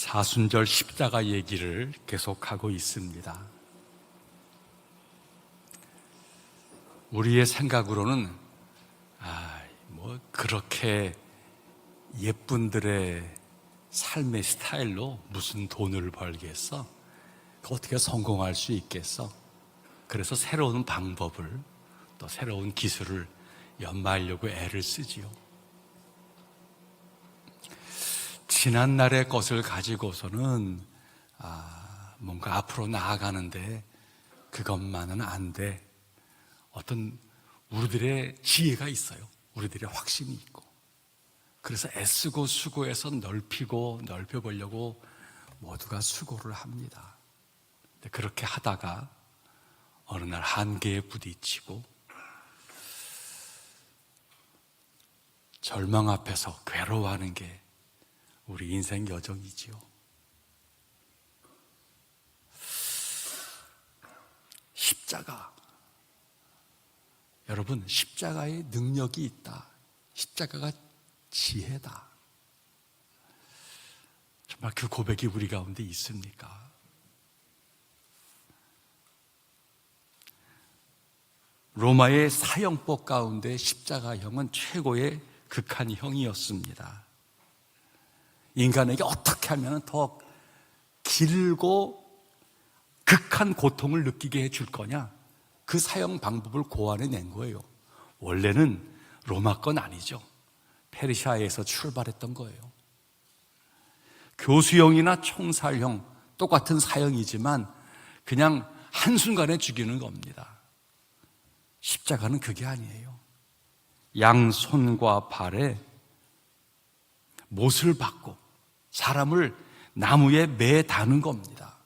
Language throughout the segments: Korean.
사순절 십자가 얘기를 계속하고 있습니다. 우리의 생각으로는 그렇게 예쁜들의 삶의 스타일로 무슨 돈을 벌겠어? 어떻게 성공할 수 있겠어? 그래서 새로운 방법을 또 새로운 기술을 연마하려고 애를 쓰지요. 지난날의 것을 가지고서는 뭔가 앞으로 나아가는데 그것만은 안 돼. 어떤 우리들의 지혜가 있어요. 우리들의 확신이 있고. 그래서 애쓰고 수고해서 넓혀보려고 모두가 수고를 합니다. 근데 그렇게 하다가 어느 날 한계에 부딪히고 절망 앞에서 괴로워하는 게 우리 인생 여정이지요. 십자가. 여러분, 십자가에 능력이 있다. 십자가가 지혜다. 정말 그 고백이 우리 가운데 있습니까? 로마의 사형법 가운데 십자가형은 최고의 극한형이었습니다. 인간에게 어떻게 하면 더 길고 극한 고통을 느끼게 해줄 거냐? 그 사형 방법을 고안해낸 거예요. 원래는 로마 건 아니죠. 페르시아에서 출발했던 거예요. 교수형이나 총살형 똑같은 사형이지만 그냥 한순간에 죽이는 겁니다. 십자가는 그게 아니에요. 양손과 발에 못을 박고 사람을 나무에 매다는 겁니다.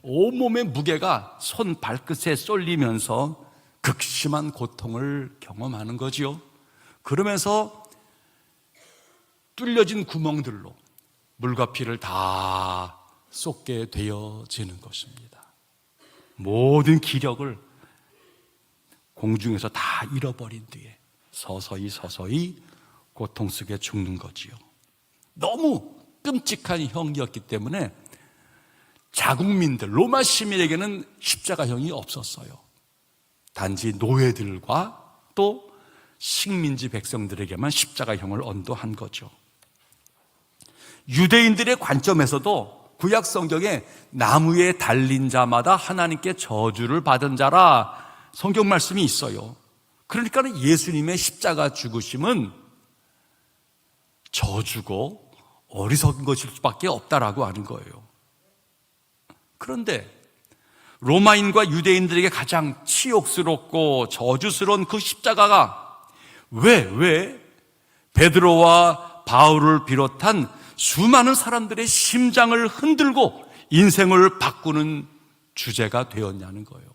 온몸의 무게가 손 발끝에 쏠리면서 극심한 고통을 경험하는 거지요. 그러면서 뚫려진 구멍들로 물과 피를 다 쏟게 되어지는 것입니다. 모든 기력을 공중에서 다 잃어버린 뒤에 서서히 고통 속에 죽는 거지요. 너무 끔찍한 형이었기 때문에 자국민들, 로마 시민에게는 십자가형이 없었어요. 단지 노예들과 또 식민지 백성들에게만 십자가형을 언도한 거죠. 유대인들의 관점에서도 구약 성경에 나무에 달린 자마다 하나님께 저주를 받은 자라 성경 말씀이 있어요. 그러니까 예수님의 십자가 죽으심은 저주고 어리석은 것일 수밖에 없다라고 하는 거예요. 그런데 로마인과 유대인들에게 가장 치욕스럽고 저주스러운 그 십자가가 왜 베드로와 바울을 비롯한 수많은 사람들의 심장을 흔들고 인생을 바꾸는 주제가 되었냐는 거예요.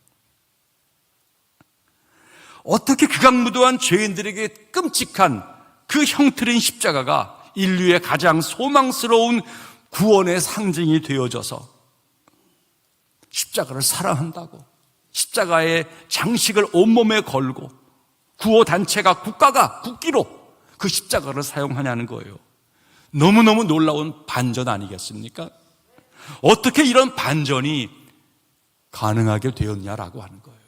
어떻게 극악무도한 죄인들에게 끔찍한 그 형틀인 십자가가 인류의 가장 소망스러운 구원의 상징이 되어져서 십자가를 사랑한다고 십자가의 장식을 온몸에 걸고 구호단체가 국가가 국기로 그 십자가를 사용하냐는 거예요. 너무너무 놀라운 반전 아니겠습니까? 어떻게 이런 반전이 가능하게 되었냐라고 하는 거예요.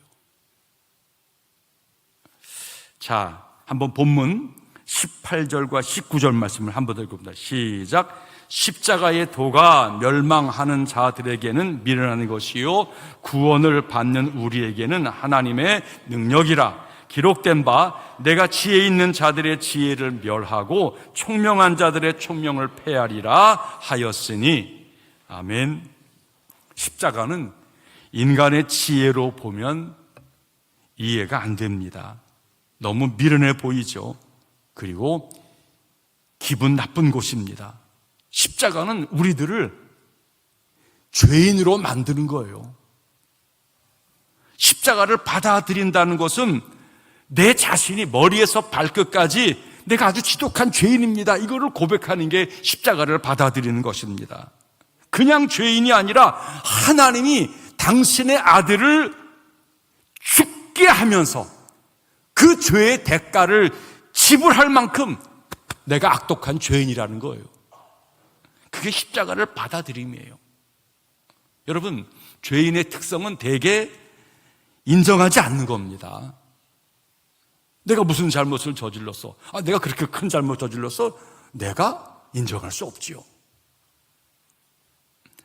자, 한번 본문 18절과 19절 말씀을 한번 읽어봅니다. 시작. 십자가의 도가 멸망하는 자들에게는 미련한 것이요 구원을 받는 우리에게는 하나님의 능력이라. 기록된 바 내가 지혜 있는 자들의 지혜를 멸하고 총명한 자들의 총명을 폐하리라 하였으니. 아멘. 십자가는 인간의 지혜로 보면 이해가 안 됩니다. 너무 미련해 보이죠. 그리고 기분 나쁜 곳입니다. 십자가는 우리들을 죄인으로 만드는 거예요. 십자가를 받아들인다는 것은 내 자신이 머리에서 발끝까지 내가 아주 지독한 죄인입니다, 이거를 고백하는 게 십자가를 받아들이는 것입니다. 그냥 죄인이 아니라 하나님이 당신의 아들을 죽게 하면서 그 죄의 대가를 지불할 만큼 내가 악독한 죄인이라는 거예요. 그게 십자가를 받아들임이에요. 여러분, 죄인의 특성은 대개 인정하지 않는 겁니다. 내가 무슨 잘못을 저질렀어? 내가 그렇게 큰 잘못 저질렀어? 내가 인정할 수 없지요.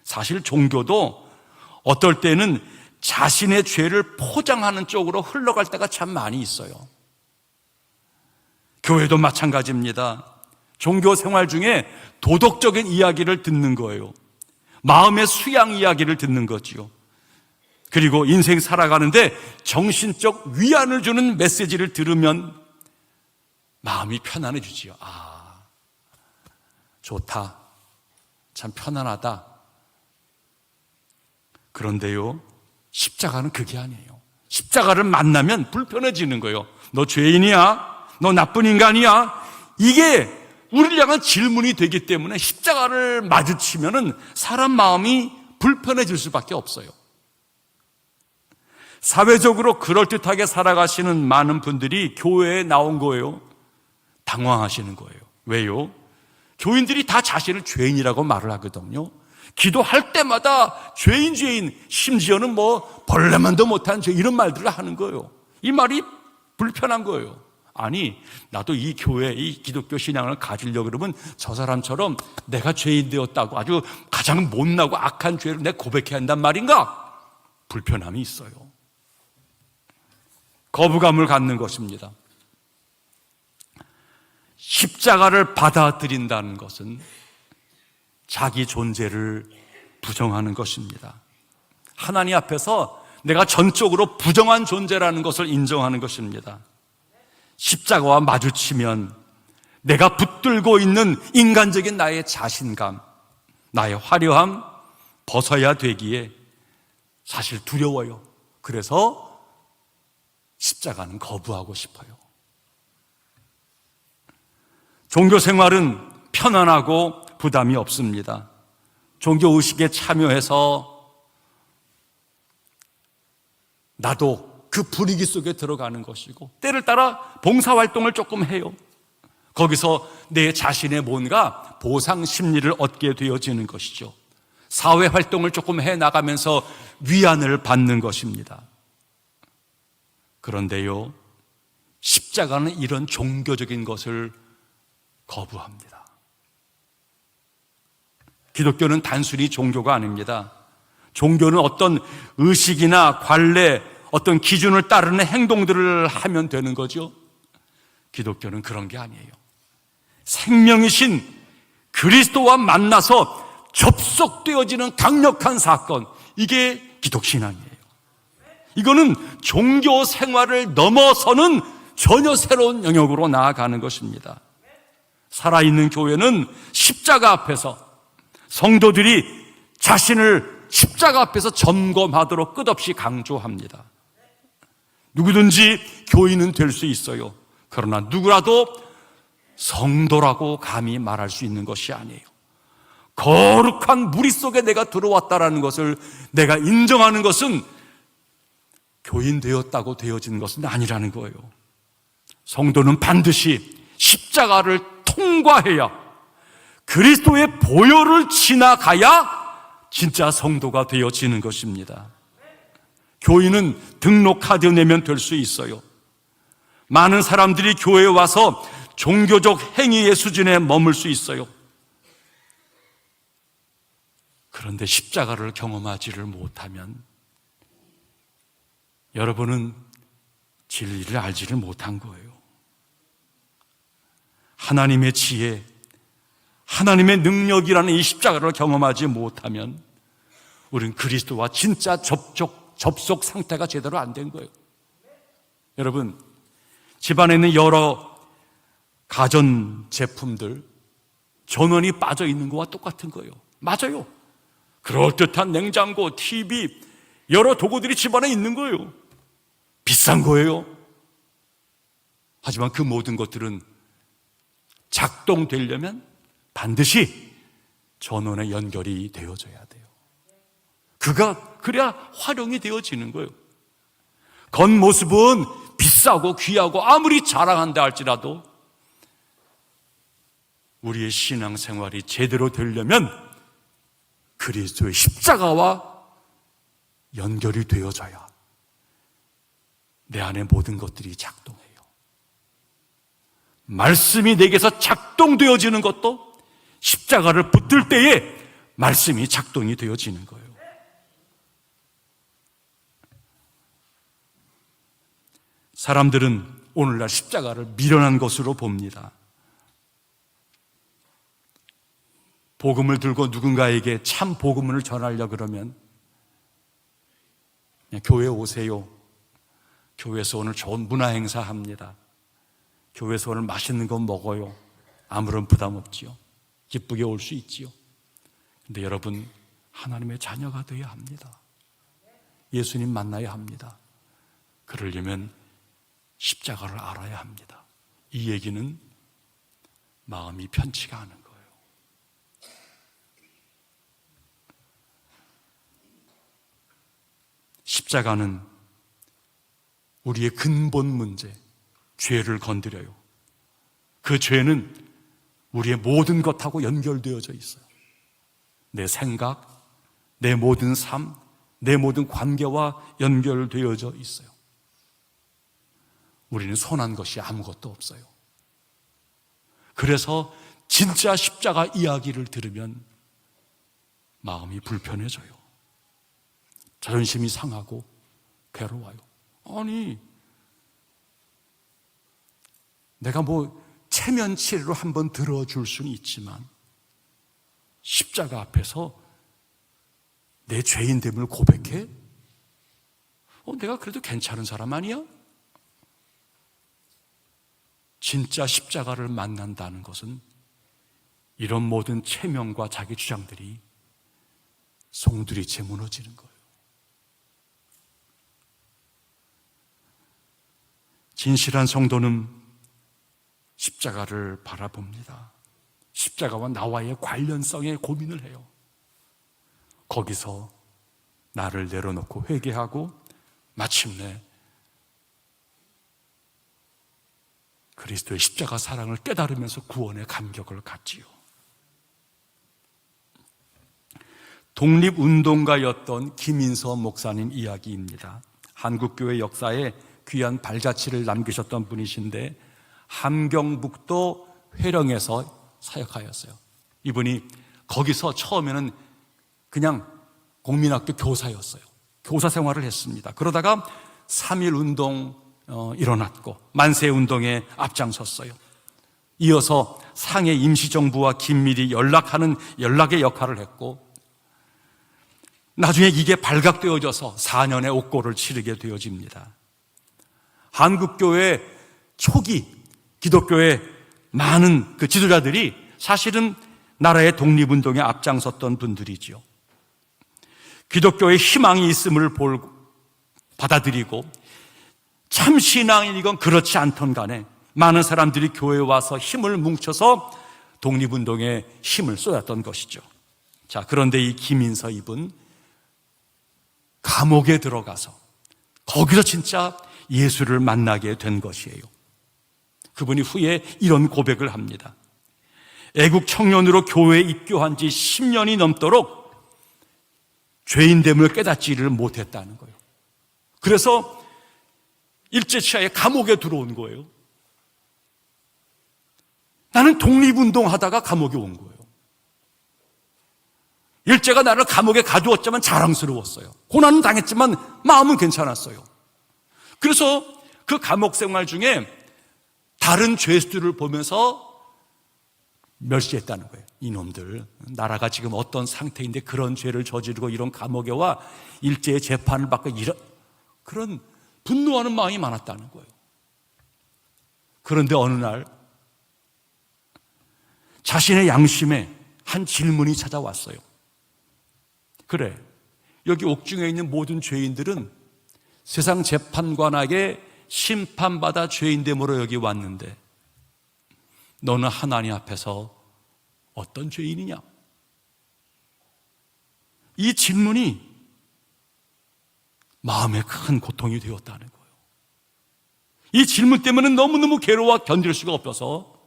사실 종교도 어떨 때는 자신의 죄를 포장하는 쪽으로 흘러갈 때가 참 많이 있어요. 교회도 마찬가지입니다. 종교 생활 중에 도덕적인 이야기를 듣는 거예요. 마음의 수양 이야기를 듣는 거지요. 그리고 인생 살아가는데 정신적 위안을 주는 메시지를 들으면 마음이 편안해지지요. 좋다. 참 편안하다. 그런데요, 십자가는 그게 아니에요. 십자가를 만나면 불편해지는 거예요. 너 죄인이야? 너 나쁜 인간이야? 이게 우리를 향한 질문이 되기 때문에 십자가를 마주치면은 사람 마음이 불편해질 수밖에 없어요. 사회적으로 그럴듯하게 살아가시는 많은 분들이 교회에 나온 거예요. 당황하시는 거예요. 왜요? 교인들이 다 자신을 죄인이라고 말을 하거든요. 기도할 때마다 죄인, 심지어는 벌레만도 못한 죄, 이런 말들을 하는 거예요. 이 말이 불편한 거예요. 아니, 나도 이 교회, 이 기독교 신앙을 가지려고 그러면 저 사람처럼 내가 죄인 되었다고 아주 가장 못나고 악한 죄를 내가 고백해야 한단 말인가? 불편함이 있어요. 거부감을 갖는 것입니다. 십자가를 받아들인다는 것은 자기 존재를 부정하는 것입니다. 하나님 앞에서 내가 전적으로 부정한 존재라는 것을 인정하는 것입니다. 십자가와 마주치면 내가 붙들고 있는 인간적인 나의 자신감, 나의 화려함 벗어야 되기에 사실 두려워요. 그래서 십자가는 거부하고 싶어요. 종교 생활은 편안하고 부담이 없습니다. 종교의식에 참여해서 나도 그 분위기 속에 들어가는 것이고, 때를 따라 봉사활동을 조금 해요. 거기서 내 자신의 뭔가 보상 심리를 얻게 되어지는 것이죠. 사회활동을 조금 해나가면서 위안을 받는 것입니다. 그런데요, 십자가는 이런 종교적인 것을 거부합니다. 기독교는 단순히 종교가 아닙니다. 종교는 어떤 의식이나 관례, 어떤 기준을 따르는 행동들을 하면 되는 거죠. 기독교는 그런 게 아니에요. 생명이신 그리스도와 만나서 접속되어지는 강력한 사건, 이게 기독신앙이에요. 이거는 종교 생활을 넘어서는 전혀 새로운 영역으로 나아가는 것입니다. 살아있는 교회는 십자가 앞에서 성도들이 자신을 십자가 앞에서 점검하도록 끝없이 강조합니다. 누구든지 교인은 될 수 있어요. 그러나 누구라도 성도라고 감히 말할 수 있는 것이 아니에요. 거룩한 무리 속에 내가 들어왔다라는 것을 내가 인정하는 것은 교인 되었다고 되어진 것은 아니라는 거예요. 성도는 반드시 십자가를 통과해야, 그리스도의 보혈을 지나가야 진짜 성도가 되어지는 것입니다. 교인은 등록 카드 내면 될 수 있어요. 많은 사람들이 교회에 와서 종교적 행위의 수준에 머물 수 있어요. 그런데 십자가를 경험하지를 못하면 여러분은 진리를 알지를 못한 거예요. 하나님의 지혜, 하나님의 능력이라는 이 십자가를 경험하지 못하면 우리는 그리스도와 진짜 접속 상태가 제대로 안 된 거예요. 여러분, 집안에 있는 여러 가전 제품들, 전원이 빠져 있는 거와 똑같은 거예요. 맞아요. 그럴듯한 냉장고, TV, 여러 도구들이 집안에 있는 거예요. 비싼 거예요. 하지만 그 모든 것들은 작동되려면 반드시 전원에 연결이 되어져야 돼요. 그래야 활용이 되어지는 거예요. 겉모습은 비싸고 귀하고 아무리 자랑한다 할지라도 우리의 신앙생활이 제대로 되려면 그리스도의 십자가와 연결이 되어져야 내 안의 모든 것들이 작동해요. 말씀이 내게서 작동되어지는 것도 십자가를 붙들 때에 말씀이 작동이 되어지는 거예요. 사람들은 오늘날 십자가를 미련한 것으로 봅니다. 복음을 들고 누군가에게 참 복음을 전하려 그러면 그냥 교회 오세요. 교회에서 오늘 좋은 문화 행사 합니다. 교회에서 오늘 맛있는 거 먹어요. 아무런 부담 없지요. 기쁘게 올 수 있지요. 근데 여러분, 하나님의 자녀가 되어야 합니다. 예수님 만나야 합니다. 그러려면 십자가를 알아야 합니다. 이 얘기는 마음이 편치가 않은 거예요. 십자가는 우리의 근본 문제, 죄를 건드려요. 그 죄는 우리의 모든 것하고 연결되어져 있어요. 내 생각, 내 모든 삶, 내 모든 관계와 연결되어져 있어요. 우리는 선한 것이 아무것도 없어요. 그래서 진짜 십자가 이야기를 들으면 마음이 불편해져요. 자존심이 상하고 괴로워요. 아니, 내가 체면치레로 한번 들어줄 수는 있지만 십자가 앞에서 내 죄인됨을 고백해? 내가 그래도 괜찮은 사람 아니야? 진짜 십자가를 만난다는 것은 이런 모든 체면과 자기 주장들이 송두리째 무너지는 거예요. 진실한 성도는 십자가를 바라봅니다. 십자가와 나와의 관련성에 고민을 해요. 거기서 나를 내려놓고 회개하고 마침내 그리스도의 십자가 사랑을 깨달으면서 구원의 감격을 갖지요. 독립운동가였던 김인서 목사님 이야기입니다. 한국교회 역사에 귀한 발자취를 남기셨던 분이신데 함경북도 회령에서 사역하였어요. 이분이 거기서 처음에는 그냥 국민학교 교사였어요. 교사 생활을 했습니다. 그러다가 3.1 운동 일어났고 만세 운동에 앞장섰어요. 이어서 상해 임시정부와 긴밀히 연락하는 연락의 역할을 했고 나중에 이게 발각되어져서 4년의 옥고를 치르게 되어집니다. 한국교회 초기 기독교의 많은 그 지도자들이 사실은 나라의 독립운동에 앞장섰던 분들이죠. 기독교의 희망이 있음을 받아들이고 참 신앙이건 그렇지 않던 간에 많은 사람들이 교회에 와서 힘을 뭉쳐서 독립운동에 힘을 쏟았던 것이죠. 자, 그런데 이 김인서 이분 감옥에 들어가서 거기서 진짜 예수를 만나게 된 것이에요. 그분이 후에 이런 고백을 합니다. 애국 청년으로 교회에 입교한 지 10년이 넘도록 죄인됨을 깨닫지를 못했다는 거예요. 그래서 일제치하에 감옥에 들어온 거예요. 나는 독립운동 하다가 감옥에 온 거예요. 일제가 나를 감옥에 가두었지만 자랑스러웠어요. 고난은 당했지만 마음은 괜찮았어요. 그래서 그 감옥 생활 중에 다른 죄수들을 보면서 멸시했다는 거예요. 이놈들, 나라가 지금 어떤 상태인데 그런 죄를 저지르고 이런 감옥에 와 일제의 재판을 받고 그런 분노하는 마음이 많았다는 거예요. 그런데 어느 날 자신의 양심에 한 질문이 찾아왔어요. 그래, 여기 옥중에 있는 모든 죄인들은 세상 재판관에게 심판받아 죄인됨으로 여기 왔는데 너는 하나님 앞에서 어떤 죄인이냐? 이 질문이 마음에 큰 고통이 되었다는 거예요. 이 질문 때문에 너무너무 괴로워 견딜 수가 없어서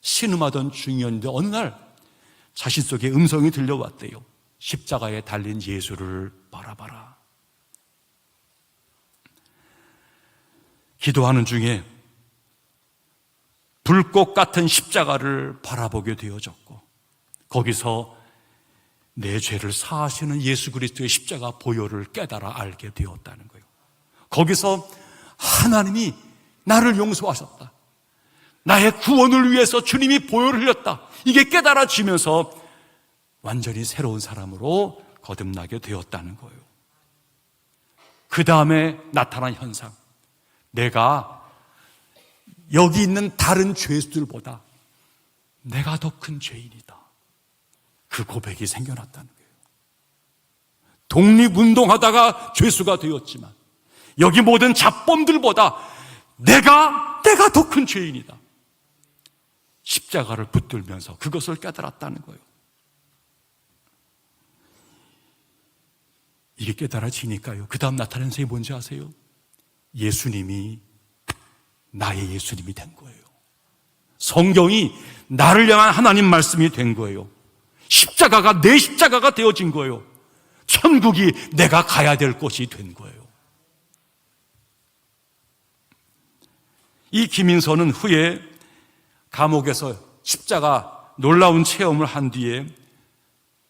신음하던 중이었는데 어느 날 자신 속에 음성이 들려왔대요. 십자가에 달린 예수를 바라봐라. 기도하는 중에 불꽃 같은 십자가를 바라보게 되어졌고, 거기서 내 죄를 사하시는 예수 그리스도의 십자가 보혈을 깨달아 알게 되었다는 거예요. 거기서 하나님이 나를 용서하셨다, 나의 구원을 위해서 주님이 보혈을 흘렸다, 이게 깨달아지면서 완전히 새로운 사람으로 거듭나게 되었다는 거예요. 그 다음에 나타난 현상, 내가 여기 있는 다른 죄수들보다 내가 더 큰 죄인이다, 그 고백이 생겨났다는 거예요. 독립운동하다가 죄수가 되었지만 여기 모든 잡범들보다 내가 더 큰 죄인이다, 십자가를 붙들면서 그것을 깨달았다는 거예요. 이게 깨달아지니까요, 그 다음 나타난 것이 뭔지 아세요? 예수님이 나의 예수님이 된 거예요. 성경이 나를 향한 하나님 말씀이 된 거예요. 십자가가 내 십자가가 되어진 거예요. 천국이 내가 가야 될 곳이 된 거예요. 이 김인선은 후에 감옥에서 십자가 놀라운 체험을 한 뒤에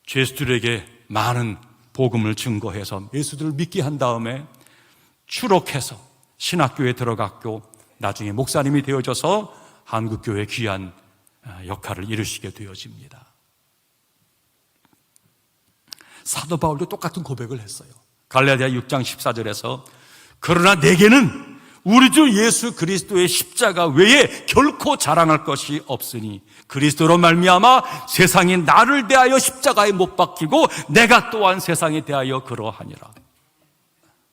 죄수들에게 많은 복음을 증거해서 예수들을 믿게 한 다음에 추록해서 신학교에 들어갔고, 나중에 목사님이 되어져서 한국교회의 귀한 역할을 이루시게 되어집니다. 사도 바울도 똑같은 고백을 했어요. 갈라디아 6장 14절에서 그러나 내게는 우리 주 예수 그리스도의 십자가 외에 결코 자랑할 것이 없으니 그리스도로 말미암아 세상이 나를 대하여 십자가에 못 박히고 내가 또한 세상에 대하여 그러하니라.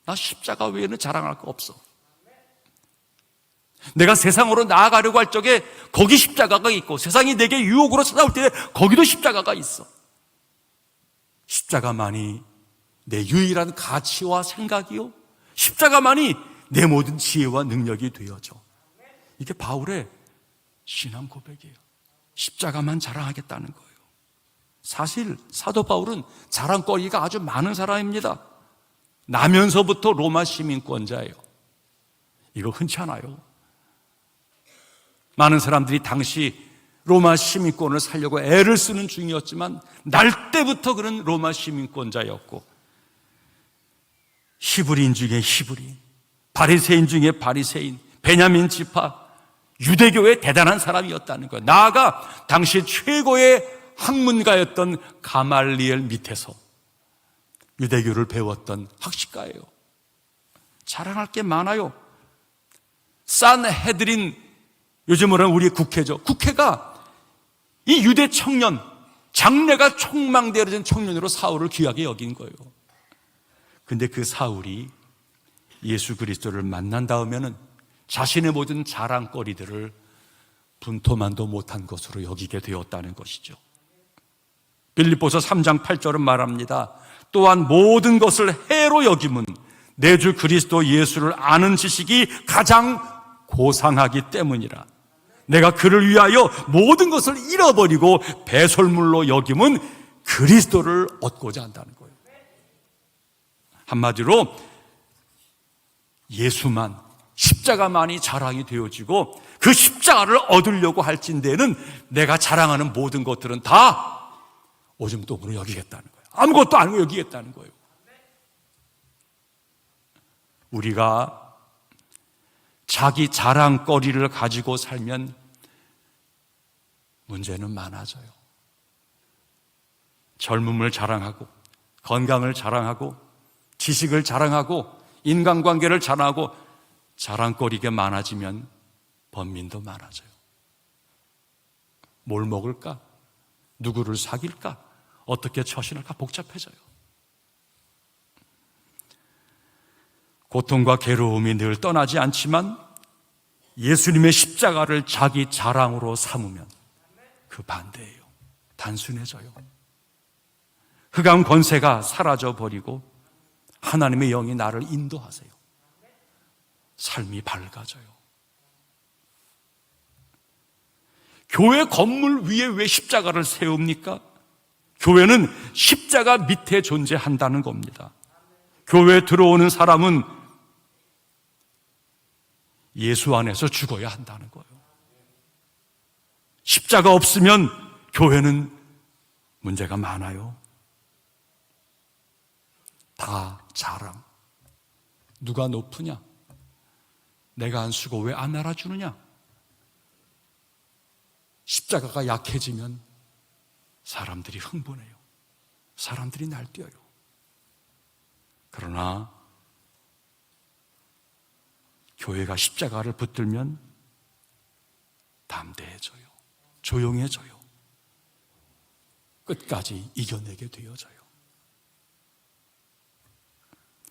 나 십자가 외에는 자랑할 거 없어. 내가 세상으로 나아가려고 할 적에 거기 십자가가 있고, 세상이 내게 유혹으로 찾아올 때 거기도 십자가가 있어. 십자가만이 내 유일한 가치와 생각이요, 십자가만이 내 모든 지혜와 능력이 되어져. 이게 바울의 신앙 고백이에요. 십자가만 자랑하겠다는 거예요. 사실 사도 바울은 자랑거리가 아주 많은 사람입니다. 나면서부터 로마 시민권자예요. 이거 흔치 않아요. 많은 사람들이 당시 로마 시민권을 살려고 애를 쓰는 중이었지만 날 때부터 그는 로마 시민권자였고, 히브리인 중에 히브리인, 바리새인 중에 바리새인, 베냐민 지파, 유대교의 대단한 사람이었다는 거예요. 나아가 당시 최고의 학문가였던 가말리엘 밑에서 유대교를 배웠던 학식가예요. 자랑할 게 많아요. 산헤드린, 요즘으로는 우리의 국회죠. 국회가 이 유대 청년, 장래가 촉망되어진 청년으로 사울을 귀하게 여긴 거예요. 근데 그 사울이 예수 그리스도를 만난 다음에는 자신의 모든 자랑거리들을 분토만도 못한 것으로 여기게 되었다는 것이죠. 빌립보서 3장 8절은 말합니다. 또한 모든 것을 해로 여김은 내 주 그리스도 예수를 아는 지식이 가장 고상하기 때문이라. 내가 그를 위하여 모든 것을 잃어버리고 배설물로 여김은 그리스도를 얻고자 한다는 거예요. 한마디로 예수만, 십자가만이 자랑이 되어지고 그 십자가를 얻으려고 할진대는 내가 자랑하는 모든 것들은 다 오줌동으로 여기겠다는 거예요. 아무것도 아니고 여기겠다는 거예요. 우리가 자기 자랑거리를 가지고 살면 문제는 많아져요. 젊음을 자랑하고, 건강을 자랑하고, 지식을 자랑하고, 인간관계를 자랑하고, 자랑거리가 많아지면 번민도 많아져요. 뭘 먹을까? 누구를 사귈까? 어떻게 처신할까? 복잡해져요. 고통과 괴로움이 늘 떠나지 않지만 예수님의 십자가를 자기 자랑으로 삼으면 그 반대예요. 단순해져요. 흑암 권세가 사라져버리고 하나님의 영이 나를 인도하세요. 삶이 밝아져요. 교회 건물 위에 왜 십자가를 세웁니까? 교회는 십자가 밑에 존재한다는 겁니다. 교회에 들어오는 사람은 예수 안에서 죽어야 한다는 거예요. 십자가 없으면 교회는 문제가 많아요. 다 자랑. 누가 높으냐? 내가 안 쓰고 왜 안 알아주느냐? 십자가가 약해지면 사람들이 흥분해요. 사람들이 날뛰어요. 그러나 교회가 십자가를 붙들면 담대해져요. 조용해져요. 끝까지 이겨내게 되어져요.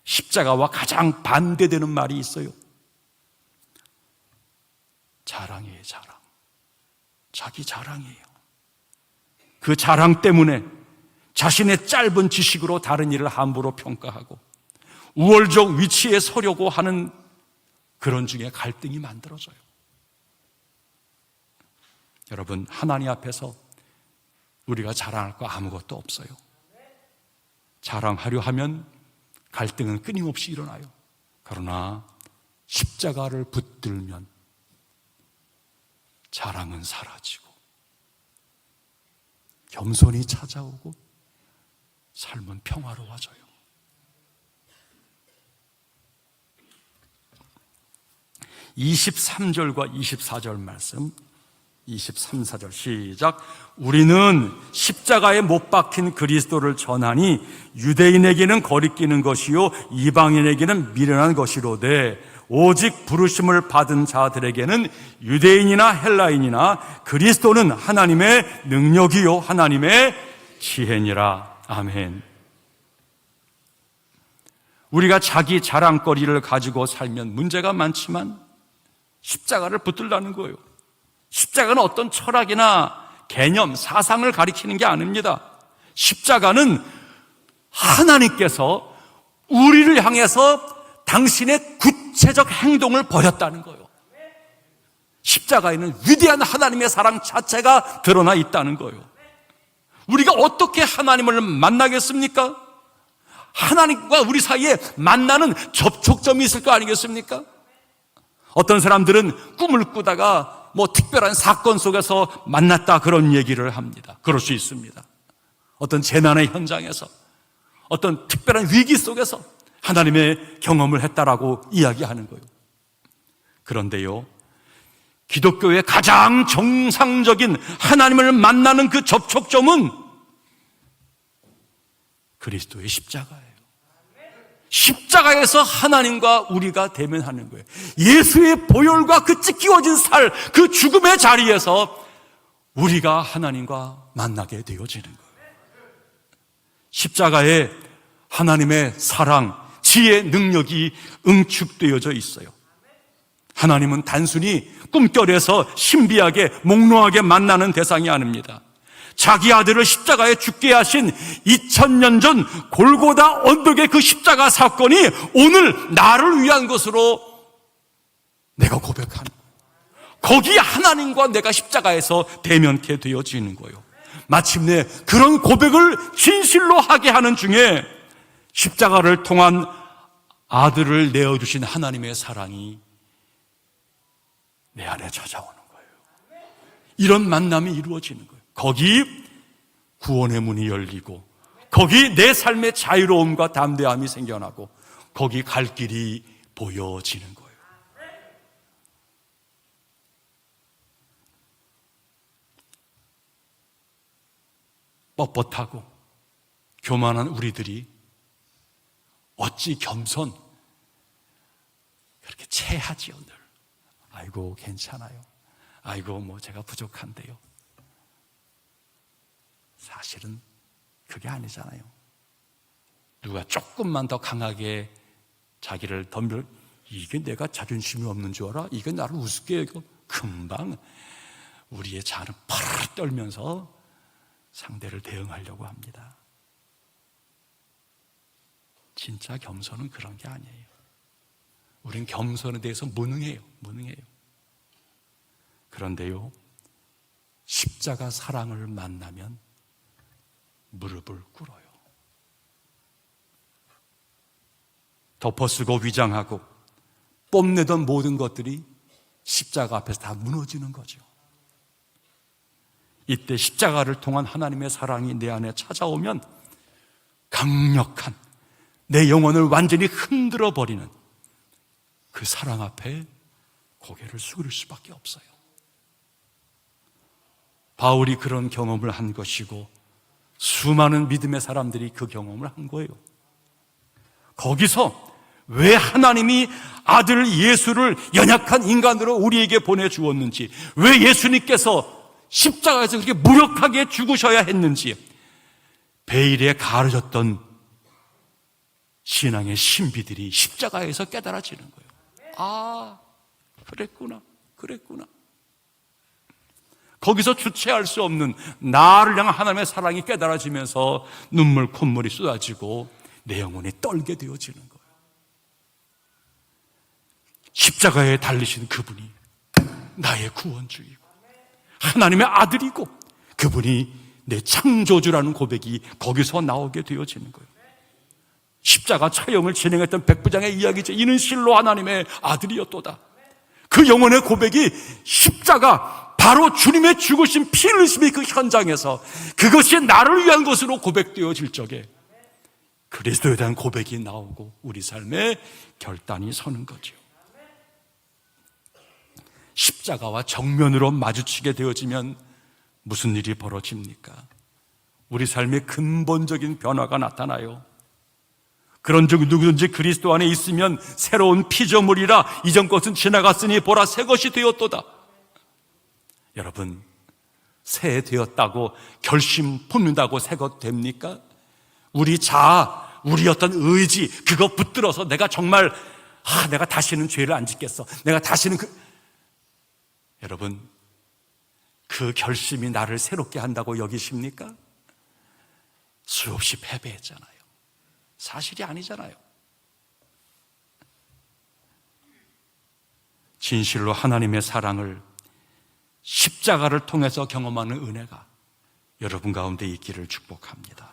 십자가와 가장 반대되는 말이 있어요. 자랑이에요, 자랑. 자기 자랑이에요. 그 자랑 때문에 자신의 짧은 지식으로 다른 일을 함부로 평가하고 우월적 위치에 서려고 하는 그런 중에 갈등이 만들어져요. 여러분, 하나님 앞에서 우리가 자랑할 거 아무것도 없어요. 자랑하려 하면 갈등은 끊임없이 일어나요. 그러나 십자가를 붙들면 자랑은 사라지고 겸손이 찾아오고 삶은 평화로워져요. (23절과 24절) 말씀, 23, 24절 시작. 우리는 십자가에 못 박힌 그리스도를 전하니 유대인에게는 거리끼는 것이요 이방인에게는 미련한 것이로되 오직 부르심을 받은 자들에게는 유대인이나 헬라인이나 그리스도는 하나님의 능력이요 하나님의 지혜니라. 아멘. 우리가 자기 자랑거리를 가지고 살면 문제가 많지만 십자가를 붙들라는 거예요. 십자가는 어떤 철학이나 개념, 사상을 가리키는 게 아닙니다. 십자가는 하나님께서 우리를 향해서 당신의 구체적 행동을 벌였다는 거예요. 십자가에는 위대한 하나님의 사랑 자체가 드러나 있다는 거예요. 우리가 어떻게 하나님을 만나겠습니까? 하나님과 우리 사이에 만나는 접촉점이 있을 거 아니겠습니까? 어떤 사람들은 꿈을 꾸다가 특별한 사건 속에서 만났다 그런 얘기를 합니다. 그럴 수 있습니다. 어떤 재난의 현장에서, 어떤 특별한 위기 속에서 하나님의 경험을 했다라고 이야기하는 거예요. 그런데요, 기독교의 가장 정상적인 하나님을 만나는 그 접촉점은 그리스도의 십자가예요. 십자가에서 하나님과 우리가 대면하는 거예요. 예수의 보혈과 그 찢기워진 살, 그 죽음의 자리에서 우리가 하나님과 만나게 되어지는 거예요. 십자가에 하나님의 사랑, 지혜, 능력이 응축되어져 있어요. 하나님은 단순히 꿈결에서 신비하게 몽롱하게 만나는 대상이 아닙니다. 자기 아들을 십자가에 죽게 하신 2000년 전 골고다 언덕의 그 십자가 사건이 오늘 나를 위한 것으로 내가 고백하는 거예요. 거기 하나님과 내가 십자가에서 대면케 되어지는 거예요. 마침내 그런 고백을 진실로 하게 하는 중에 십자가를 통한 아들을 내어주신 하나님의 사랑이 내 안에 찾아오는 거예요. 이런 만남이 이루어지는 거예요. 거기 구원의 문이 열리고 거기 내 삶의 자유로움과 담대함이 생겨나고 거기 갈 길이 보여지는 거예요. 뻣뻣하고 교만한 우리들이 어찌 겸손 그렇게 체하지요 늘. 아이고 괜찮아요. 아이고 제가 부족한데요. 사실은 그게 아니잖아요. 누가 조금만 더 강하게 자기를 덤벼, 이게 내가 자존심이 없는 줄 알아? 이게 나를 우습게 해요. 금방 우리의 자는 파르르 떨면서 상대를 대응하려고 합니다. 진짜 겸손은 그런 게 아니에요. 우린 겸손에 대해서 무능해요. 그런데요, 십자가 사랑을 만나면 무릎을 꿇어요. 덮어쓰고 위장하고 뽐내던 모든 것들이 십자가 앞에서 다 무너지는 거죠. 이때 십자가를 통한 하나님의 사랑이 내 안에 찾아오면 강력한 내 영혼을 완전히 흔들어 버리는 그 사랑 앞에 고개를 숙일 수밖에 없어요. 바울이 그런 경험을 한 것이고 수많은 믿음의 사람들이 그 경험을 한 거예요. 거기서 왜 하나님이 아들 예수를 연약한 인간으로 우리에게 보내주었는지, 왜 예수님께서 십자가에서 그렇게 무력하게 죽으셔야 했는지 베일에 가려졌던 신앙의 신비들이 십자가에서 깨달아지는 거예요. 아, 그랬구나. 거기서 주체할 수 없는 나를 향한 하나님의 사랑이 깨달아지면서 눈물, 콧물이 쏟아지고 내 영혼이 떨게 되어지는 거예요. 십자가에 달리신 그분이 나의 구원주이고 하나님의 아들이고 그분이 내 창조주라는 고백이 거기서 나오게 되어지는 거예요. 십자가 처형을 진행했던 백부장의 이야기죠. 이는 실로 하나님의 아들이었도다. 그 영혼의 고백이 십자가, 바로 주님의 죽으신 피 흘리심의 그 현장에서 그것이 나를 위한 것으로 고백되어질 적에 그리스도에 대한 고백이 나오고 우리 삶에 결단이 서는 거죠. 십자가와 정면으로 마주치게 되어지면 무슨 일이 벌어집니까? 우리 삶의 근본적인 변화가 나타나요. 그런 즉 누구든지 그리스도 안에 있으면 새로운 피조물이라 이전 것은 지나갔으니 보라 새 것이 되었도다. 여러분, 새 되었다고 결심 품는다고 새 것 됩니까? 우리 자아, 우리 어떤 의지 그거 붙들어서 내가 정말 내가 다시는 죄를 안 짓겠어, 내가 다시는 여러분, 그 결심이 나를 새롭게 한다고 여기십니까? 수없이 패배했잖아요. 사실이 아니잖아요. 진실로 하나님의 사랑을 십자가를 통해서 경험하는 은혜가 여러분 가운데 있기를 축복합니다.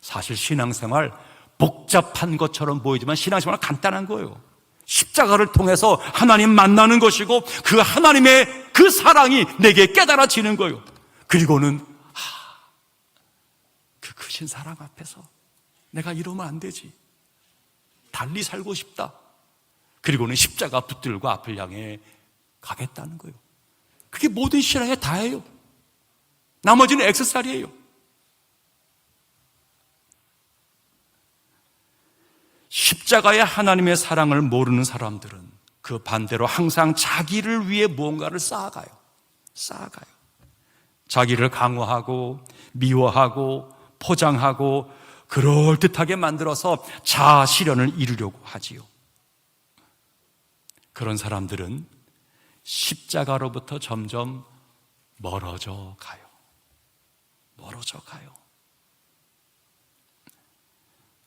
사실 신앙생활 복잡한 것처럼 보이지만 신앙생활은 간단한 거예요. 십자가를 통해서 하나님 만나는 것이고 그 하나님의 그 사랑이 내게 깨달아지는 거예요. 그리고는 그 크신 사랑 앞에서 내가 이러면 안 되지, 달리 살고 싶다. 그리고는 십자가 붙들고 앞을 향해 가겠다는 거예요. 그게 모든 신앙의 다예요. 나머지는 액세서리예요. 십자가의 하나님의 사랑을 모르는 사람들은 그 반대로 항상 자기를 위해 무언가를 쌓아가요. 자기를 강화하고 미워하고 포장하고 그럴듯하게 만들어서 자아 실현을 이루려고 하지요. 그런 사람들은 십자가로부터 점점 멀어져 가요.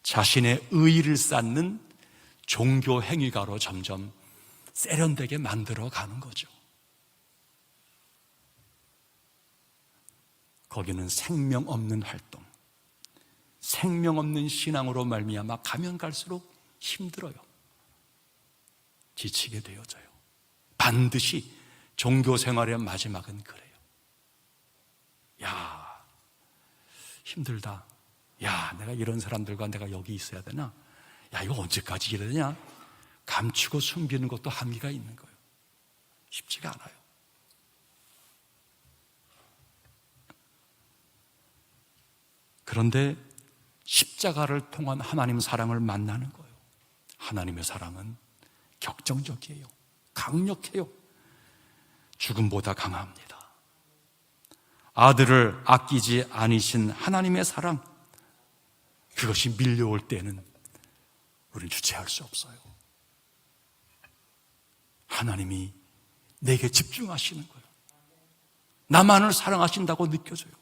자신의 의의를 쌓는 종교 행위가로 점점 세련되게 만들어 가는 거죠. 거기는 생명 없는 활동, 생명 없는 신앙으로 말미암아 가면 갈수록 힘들어요. 지치게 되어져요. 반드시 종교 생활의 마지막은 그래요. 야, 힘들다. 야, 내가 이런 사람들과 내가 여기 있어야 되나? 야, 이거 언제까지 이래야 되냐? 감추고 숨기는 것도 한계가 있는 거예요. 쉽지가 않아요. 그런데 십자가를 통한 하나님 사랑을 만나는 거예요. 하나님의 사랑은 격정적이에요. 강력해요. 죽음보다 강합니다. 아들을 아끼지 않으신 하나님의 사랑, 그것이 밀려올 때는 우리는 주체할 수 없어요. 하나님이 내게 집중하시는 거예요. 나만을 사랑하신다고 느껴져요.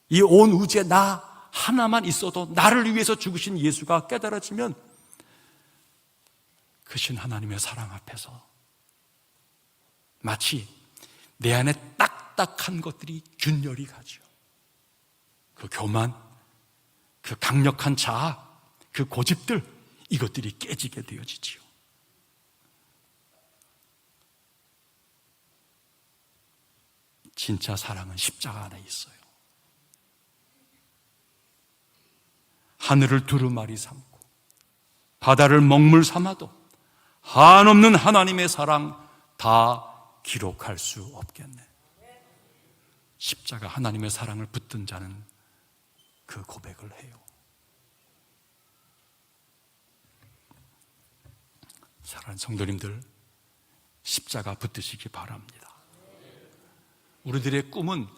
이 온 우주에 나 하나만 있어도 나를 위해서 죽으신 예수가 깨달아지면 크신 하나님의 사랑 앞에서 마치 내 안에 딱딱한 것들이 균열이 가죠. 그 교만, 그 강력한 자아, 그 고집들, 이것들이 깨지게 되어지지요. 진짜 사랑은 십자가 안에 있어요. 하늘을 두루마리 삼고 바다를 먹물 삼아도 한없는 하나님의 사랑 다 기록할 수 없겠네. 십자가 하나님의 사랑을 붙든 자는 그 고백을 해요. 사랑하는 성도님들, 십자가 붙드시기 바랍니다. 우리들의 꿈은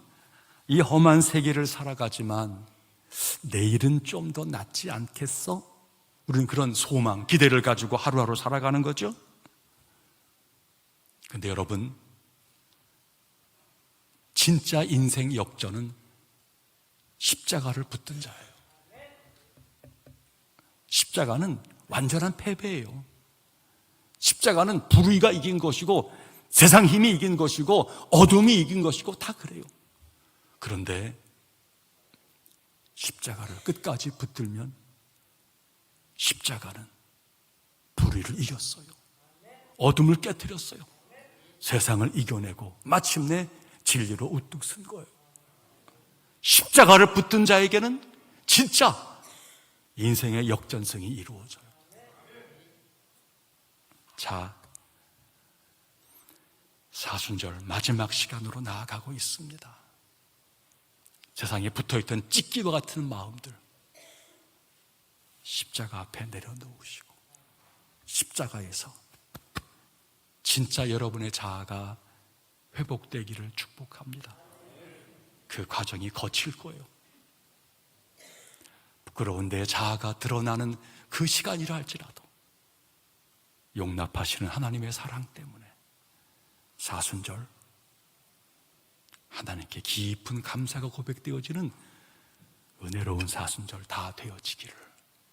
이 험한 세계를 살아가지만 내일은 좀 더 낫지 않겠어? 우리는 그런 소망, 기대를 가지고 하루하루 살아가는 거죠. 근데 여러분, 진짜 인생 역전은 십자가를 붙든 자예요. 십자가는 완전한 패배예요. 십자가는 불의가 이긴 것이고 세상 힘이 이긴 것이고 어둠이 이긴 것이고 다 그래요. 그런데 십자가를 끝까지 붙들면 십자가는 불의를 이겼어요. 어둠을 깨뜨렸어요. 세상을 이겨내고 마침내 진리로 우뚝 선 거예요. 십자가를 붙든 자에게는 진짜 인생의 역전성이 이루어져요. 자, 사순절 마지막 시간으로 나아가고 있습니다. 세상에 붙어있던 찢기와 같은 마음들 십자가 앞에 내려놓으시고 십자가에서 진짜 여러분의 자아가 회복되기를 축복합니다. 그 과정이 거칠 거예요. 부끄러운 내 자아가 드러나는 그 시간이라 할지라도 용납하시는 하나님의 사랑 때문에 사순절 하나님께 깊은 감사가 고백되어지는 은혜로운 사순절 다 되어지기를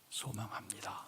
소망합니다.